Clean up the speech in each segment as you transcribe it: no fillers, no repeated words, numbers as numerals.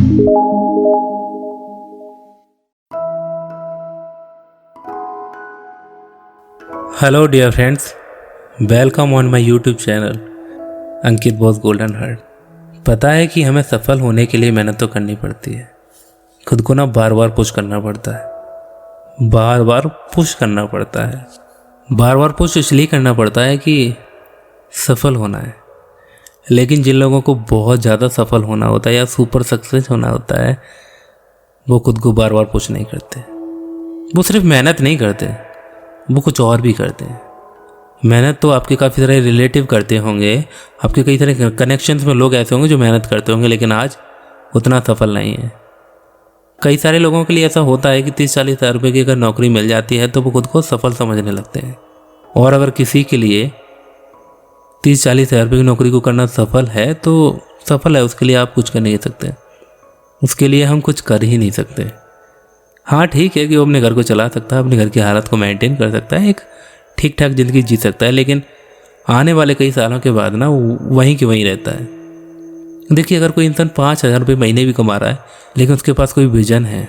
Hello dear friends, welcome on my YouTube channel Ankit boss golden heart. पता है कि हमें सफल होने के लिए मेहनत तो करनी पड़ती है, खुद को ना बार बार पुश करना पड़ता है, बार बार पुश करना पड़ता है, बार बार पुश इसलिए करना पड़ता है कि सफल होना है। लेकिन जिन लोगों को बहुत ज़्यादा सफल होना होता है या सुपर सक्सेस होना होता है, वो खुद को बार बार पुश नहीं करते। वो सिर्फ मेहनत नहीं करते, वो कुछ और भी करते हैं। मेहनत तो आपके काफ़ी सारे रिलेटिव करते होंगे, आपके कई सारे कनेक्शंस में लोग ऐसे होंगे जो मेहनत करते होंगे लेकिन आज उतना सफल नहीं है। कई सारे लोगों के लिए ऐसा होता है कि 30-40 हज़ार रुपये की अगर नौकरी मिल जाती है तो वो खुद को सफल समझने लगते हैं। और अगर किसी के लिए 30-40 हज़ार रुपये की नौकरी को करना सफल है तो सफल है, उसके लिए आप कुछ कर नहीं सकते, उसके लिए हम कुछ कर ही नहीं सकते। हाँ ठीक है कि वो अपने घर को चला सकता है, अपने घर की हालत को मेंटेन कर सकता है, एक ठीक ठाक ज़िंदगी जी सकता है, लेकिन आने वाले कई सालों के बाद ना वो वहीं के वहीं रहता है। देखिए, अगर कोई इंसान 5,000 रुपये महीने भी कमा रहा है लेकिन उसके पास कोई विजन है,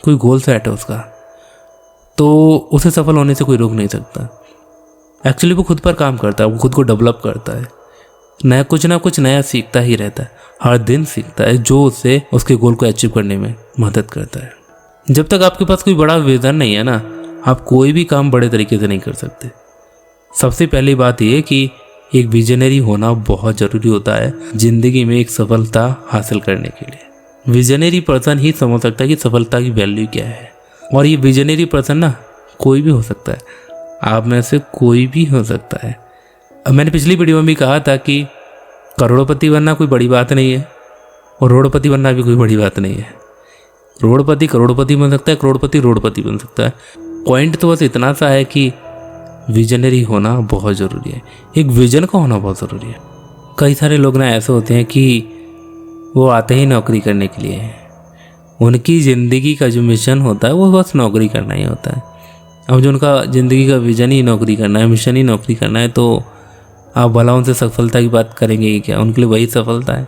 कोई गोल सेट है उसका, तो उसे सफल होने से कोई रोक नहीं सकता। एक्चुअली वो खुद पर काम करता है, वो खुद को डेवलप करता है, नया कुछ ना कुछ नया सीखता ही रहता है, हर दिन सीखता है जो उसे उसके गोल को अचीव करने में मदद करता है। जब तक आपके पास कोई बड़ा विजन नहीं है ना, आप कोई भी काम बड़े तरीके से नहीं कर सकते। सबसे पहली बात यह कि एक विजनरी होना बहुत ज़रूरी होता है ज़िंदगी में एक सफलता हासिल करने के लिए। विजनरी पर्सन ही समझ सकता है कि सफलता की वैल्यू क्या है। और ये विजनरी पर्सन ना कोई भी हो सकता है, आप में से कोई भी हो सकता है। अब मैंने पिछली वीडियो में भी कहा था कि करोड़पति बनना कोई बड़ी बात नहीं है और रोडपति बनना भी कोई बड़ी बात नहीं है। रोडपति करोड़पति बन सकता है, करोड़पति रोडपति बन सकता है। पॉइंट तो बस इतना सा है कि विजनरी होना बहुत ज़रूरी है, एक विजन का होना बहुत ज़रूरी है। कई सारे लोग ना ऐसे होते हैं कि वो आते ही नौकरी करने के लिए, उनकी ज़िंदगी का जो मिशन होता है वो बस नौकरी करना ही होता है। अब जो उनका ज़िंदगी का विजन ही नौकरी करना है, मिशन ही नौकरी करना है, तो आप भला उनसे सफलता की बात करेंगे कि क्या उनके लिए वही सफलता है?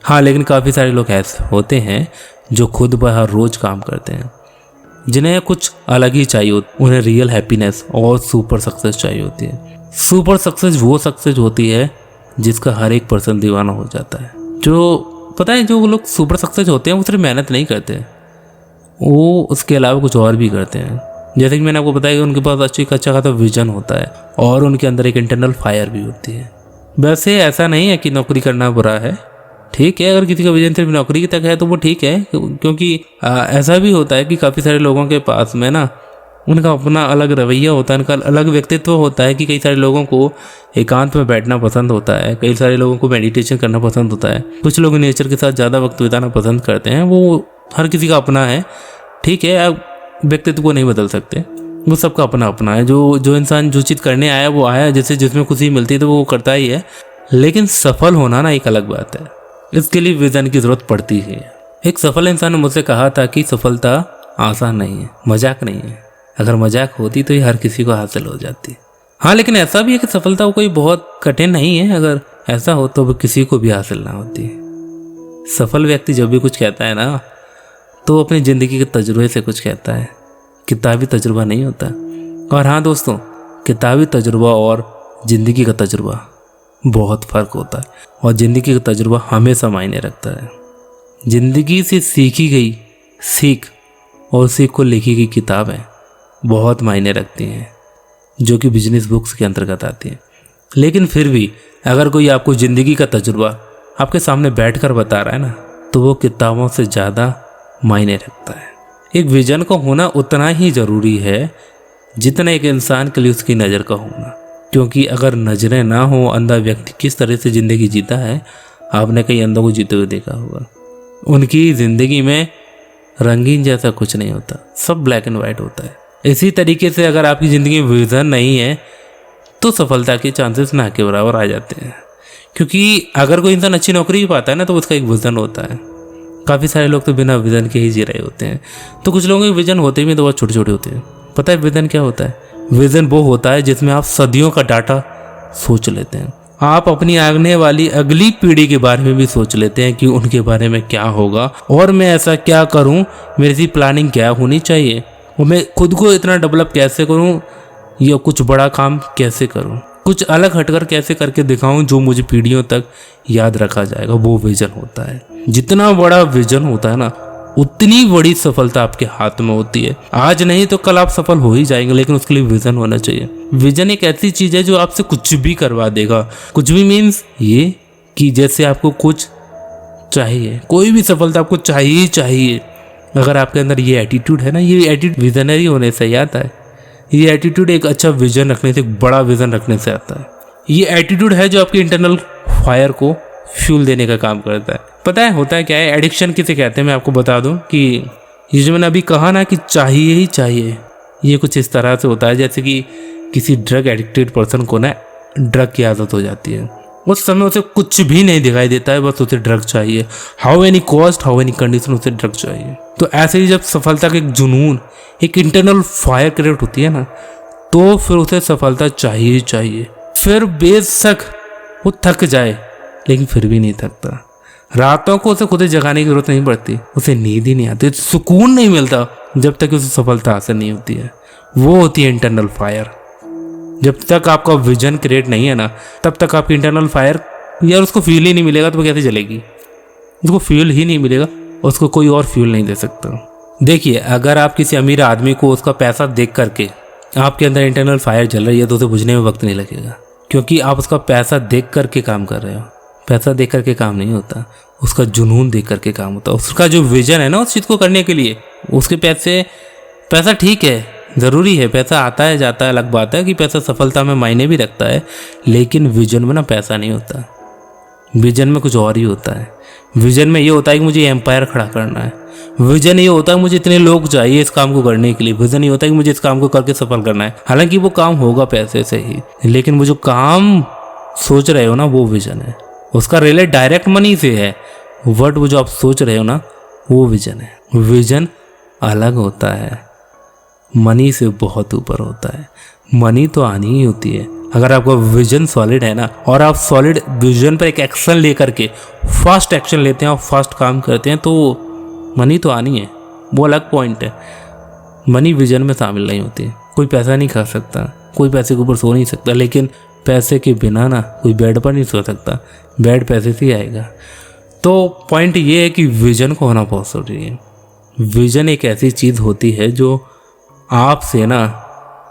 हाँ, लेकिन काफ़ी सारे लोग ऐसे होते हैं जो खुद पर हर रोज़ काम करते हैं, जिन्हें कुछ अलग ही चाहिए होती, उन्हें रियल हैप्पीनेस और सुपर सक्सेस चाहिए होती है। सुपर सक्सेस वो सक्सेस होती है जिसका हर एक पर्सन दीवाना हो जाता है। जो पता है, जो लोग सुपर सक्सेस होते हैं वो सिर्फ मेहनत नहीं करते, वो उसके अलावा कुछ और भी करते हैं। जैसे कि मैंने आपको बताया कि उनके पास अच्छा खासा विजन होता है और उनके अंदर एक इंटरनल फायर भी होती है। वैसे ऐसा नहीं है कि नौकरी करना बुरा है, ठीक है, अगर किसी का विजन सिर्फ नौकरी तक है तो वो ठीक है, क्योंकि ऐसा भी होता है कि काफ़ी सारे लोगों के पास में ना उनका अपना अलग रवैया होता है, उनका अलग व्यक्तित्व होता है। कि कई सारे लोगों को एकांत में बैठना पसंद होता है, कई सारे लोगों को मेडिटेशन करना पसंद होता है, कुछ लोग नेचर के साथ ज़्यादा वक्त बिताना पसंद करते हैं। वो हर किसी का अपना है, ठीक है, आप व्यक्तित्व को नहीं बदल सकते, वो सबका अपना अपना है। जो इंसान जो चीज़ करने आया वो आया, जैसे जिसमें खुशी मिलती है तो वो करता ही है। लेकिन सफल होना ना एक अलग बात है, इसके लिए विजन की ज़रूरत पड़ती है। एक सफल इंसान ने मुझसे कहा था कि सफलता आसान नहीं है, मजाक नहीं है। अगर मजाक होती तो ये हर किसी को हासिल हो जाती। हाँ, लेकिन ऐसा भी है कि सफलता कोई बहुत कठिन नहीं है, अगर ऐसा हो तो वो किसी को भी हासिल ना होती। सफल व्यक्ति जब भी कुछ कहता है ना तो अपनी ज़िंदगी के तजुर्बे से कुछ कहता है, किताबी तजुर्बा नहीं होता। और हाँ दोस्तों, किताबी तजुर्बा और ज़िंदगी का तजुर्बा बहुत फ़र्क होता है, और ज़िंदगी का तजुर्बा हमेशा मायने रखता है। ज़िंदगी से सीखी गई सीख और सीख को लिखी गई किताबें बहुत मायने रखती हैं, जो कि बिजनेस बुक्स के अंतर्गत आती हैं। लेकिन फिर भी अगर कोई आपको ज़िंदगी का तजुर्बा आपके सामने बैठकर बता रहा है ना, तो वो किताबों से ज़्यादा मायने रखता है। एक विजन का होना उतना ही ज़रूरी है जितना एक इंसान के लिए उसकी नज़र का होना, क्योंकि अगर नज़रें ना हो, अंधा व्यक्ति किस तरह से ज़िंदगी जीता है, आपने कई अंधों को जीते हुए देखा होगा। उनकी ज़िंदगी में रंगीन जैसा कुछ नहीं होता, सब ब्लैक एंड वाइट होता है। इसी तरीके से अगर आपकी ज़िंदगी में विज़न नहीं है तो सफलता के चांसेस ना के बराबर आ जाते हैं। क्योंकि अगर कोई इंसान अच्छी नौकरी भी पाता है ना तो उसका एक विज़न होता है। काफ़ी सारे लोग तो बिना विज़न के ही जी रहे होते हैं, तो कुछ लोगों के विज़न होते भी तो बहुत छोटे छोटे होते हैं। पता है विज़न क्या होता है? विज़न वो होता है जिसमें आप सदियों का डाटा सोच लेते हैं, आप अपनी आने वाली अगली पीढ़ी के बारे में भी सोच लेते हैं कि उनके बारे में क्या होगा और मैं ऐसा क्या करूं, मेरी प्लानिंग क्या होनी चाहिए और मैं खुद को इतना डेवलप कैसे करूं या कुछ बड़ा काम कैसे करूं, कुछ अलग हटकर कैसे करके दिखाऊं जो मुझे पीढ़ियों तक याद रखा जाएगा। वो विजन होता है। जितना बड़ा विजन होता है ना, उतनी बड़ी सफलता आपके हाथ में होती है। आज नहीं तो कल आप सफल हो ही जाएंगे, लेकिन उसके लिए विजन होना चाहिए। विजन एक ऐसी चीज है जो आपसे कुछ भी करवा देगा। कुछ भी मीन्स ये कि जैसे आपको कुछ चाहिए, कोई भी सफलता आपको चाहिए चाहिए, अगर आपके अंदर ये एटीट्यूड है ना, ये एटीट्यूड विजनरी होने से ही आता है। ये एटीट्यूड एक अच्छा विजन रखने से, एक बड़ा विजन रखने से आता है। ये एटीट्यूड है जो आपके इंटरनल फायर को फ्यूल देने का काम करता है। पता है होता है क्या है, एडिक्शन किसे कहते हैं मैं आपको बता दूं कि ये जो मैंने अभी कहा ना कि चाहिए ही चाहिए, ये कुछ इस तरह से होता है जैसे कि किसी ड्रग एडिक्टेड पर्सन को ना ड्रग की आदत हो जाती है। उस समय उसे कुछ भी नहीं दिखाई देता है, बस उसे ड्रग चाहिए। How any cost, how any condition, उसे ड्रग चाहिए। तो ऐसे ही जब सफलता का एक जुनून, एक इंटरनल फायर क्रिएट होती है ना, तो फिर उसे सफलता चाहिए चाहिए। फिर बेशक वो थक जाए, लेकिन फिर भी नहीं थकता। रातों को उसे खुद जगाने की जरूरत नहीं पड़ती, उसे नींद ही नहीं आती, सुकून नहीं मिलता जब तक उसे सफलता हासिल नहीं होती है। वो होती है इंटरनल फायर। जब तक आपका विजन क्रिएट नहीं है ना, तब तक आपकी इंटरनल फायर यार उसको फील ही नहीं मिलेगा तो वो कैसे चलेगी। उसको फील ही नहीं मिलेगा, उसको कोई और फ्यूल नहीं दे सकता। देखिए, अगर आप किसी अमीर आदमी को उसका पैसा देख करके आपके अंदर इंटरनल फायर जल रही है तो उसे बुझने में वक्त नहीं लगेगा, क्योंकि आप उसका पैसा देख करके काम कर रहे हो। पैसा देख करके काम नहीं होता, उसका जुनून देख करके काम होता है। उसका जो विजन है ना उस चीज़ को करने के लिए, उसके पैसा ठीक है, ज़रूरी है, पैसा आता है जाता है, अलग बात है कि पैसा सफलता में मायने भी रखता है, लेकिन विजन में ना पैसा नहीं होता। विजन में कुछ और ही होता है। विजन में ये होता है कि मुझे एम्पायर खड़ा करना है। विजन ये होता है मुझे इतने लोग चाहिए इस काम को करने के लिए। विजन ये होता है कि मुझे इस काम को करके सफल करना है। हालांकि वो काम होगा पैसे से ही, लेकिन वो जो काम सोच रहे हो ना वो विजन है। उसका रिलेट डायरेक्ट मनी से है, बट वो जो आप सोच रहे हो ना वो विजन है। विजन अलग होता है, मनी से बहुत ऊपर होता है। मनी तो आनी ही होती है। अगर आपका विजन सॉलिड है ना, और आप सॉलिड विजन पर एक एक्शन लेकर के फास्ट एक्शन लेते हैं और फास्ट काम करते हैं, तो मनी तो आनी है। वो अलग पॉइंट है। मनी विजन में शामिल नहीं होती। कोई पैसा नहीं खा सकता, कोई पैसे के ऊपर सो नहीं सकता, लेकिन पैसे के बिना ना कोई बेड पर नहीं सो सकता। बेड पैसे से ही आएगा। तो पॉइंट ये है कि विजन को होना बहुत जरूरी है। विजन एक ऐसी चीज़ होती है जो आपसे ना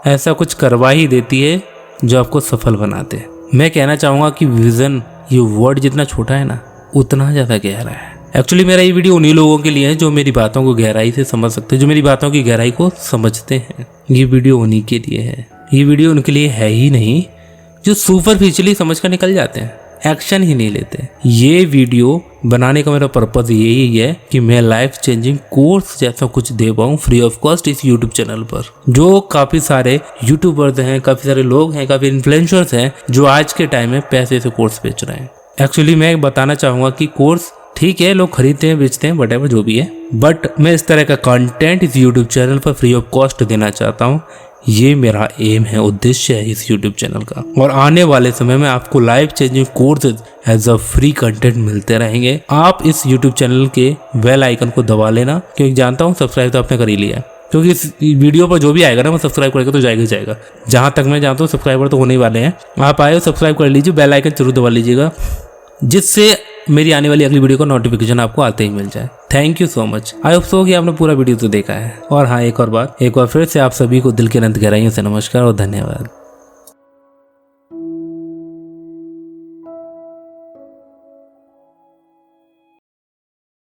ऐसा कुछ करवा ही देती है जो आपको सफल बनाते हैं। मैं कहना चाहूँगा कि विजन ये वर्ड जितना छोटा है ना, उतना ज़्यादा गहरा है। एक्चुअली मेरा ये वीडियो उन्हीं लोगों के लिए है जो मेरी बातों को गहराई से समझ सकते हैं, जो मेरी बातों की गहराई को समझते हैं। ये वीडियो उन्हीं के लिए है। ये वीडियो उनके लिए है ही नहीं जो सुपरफिशियली समझ कर निकल जाते हैं, एक्शन ही नहीं लेते। ये वीडियो बनाने का मेरा पर्पज़ यही है कि मैं लाइफ चेंजिंग कोर्स जैसा कुछ दे पाऊँ फ्री ऑफ कॉस्ट इस यूट्यूब चैनल पर। जो काफ़ी सारे यूट्यूबर्स हैं, काफ़ी सारे लोग हैं, काफ़ी इन्फ्लुएंसर्स हैं जो आज के टाइम में पैसे से कोर्स बेच रहे हैं। एक्चुअली मैं बताना चाहूँगा कि कोर्स ठीक है, लोग खरीदते हैं, बेचते हैं, वटेवर जो भी है, बट मैं इस तरह का कंटेंट इस यूट्यूब चैनल पर फ्री ऑफ कॉस्ट देना चाहता हूँ। ये मेरा एम है, उद्देश्य है इस यूट्यूब चैनल का। और आने वाले समय में आपको life changing courses as a free content मिलते रहेंगे। आप इस यूट्यूब चैनल के बेल आइकन को दबा लेना, क्योंकि जानता हूँ सब्सक्राइब तो आपने कर ही लिया, क्योंकि इस वीडियो पर जो भी आएगा ना वो सब्सक्राइब करके तो जाएगा ही जाएगा। जहाँ तक मैं जानता हूँ सब्सक्राइबर तो होने ही वाले हैं। आप आए हो, सब्सक्राइब कर लीजिए, बेल आइकन जरूर दबा लीजिएगा, जिससे मेरी आने वाली अगली वीडियो का नोटिफिकेशन आपको आते ही मिल जाए। Thank you so much. I hope so कि आपने पूरा वीडियो तो देखा है। और हाँ, एक और बात, एक बार फिर से आप सभी को दिल के अनंत गहराइयों से नमस्कार और धन्यवाद।